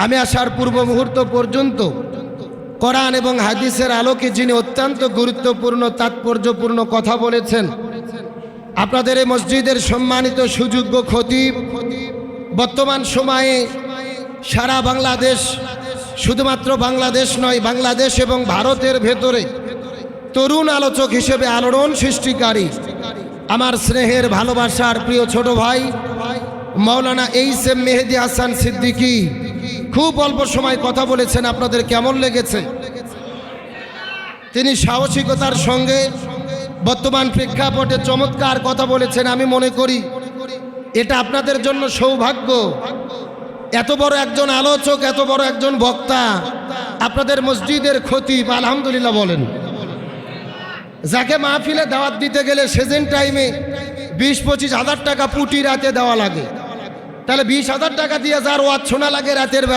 আমি আসার পূর্ব মুহূর্ত পর্যন্ত কোরআন এবং হাদিসের আলোকে যিনি অত্যন্ত গুরুত্বপূর্ণ তাৎপর্যপূর্ণ কথা বলেছেন, আপনাদের এই মসজিদের সম্মানিত সুযোগ্য খতিব, বর্তমান সময়ে সারা বাংলাদেশ, শুধুমাত্র বাংলাদেশ নয়, বাংলাদেশ এবং ভারতের ভেতরে তরুণ আলোচক হিসেবে আলোড়ন সৃষ্টিকারী আমার স্নেহের ভালোবাসার প্রিয় ছোট ভাই মাওলানা এইচ.এম. মেহেদী হাসান সিদ্দিকী খুব অল্প সময় কথা বলেছেন। আপনাদের কেমন লেগেছে? তিনি সাহসিকতার সঙ্গে বর্তমান প্রেক্ষাপটে চমৎকার কথা বলেছেন। আমি মনে করি এটা আপনাদের জন্য সৌভাগ্য, এত বড় একজন আলোচক, এত বড় একজন বক্তা, আপনাদের মসজিদের খতিব, আলহামদুলিল্লাহ বলেন। যাকে মাহফিলে দাওয়াত দিতে গেলে সেদিন টাইমে 20-25 হাজার টাকা পুটি রাতে দেওয়া লাগে, তাহলে 20,000 টাকা দিয়ে যার ওয়াজ শোনা লাগে রাতের বেলা,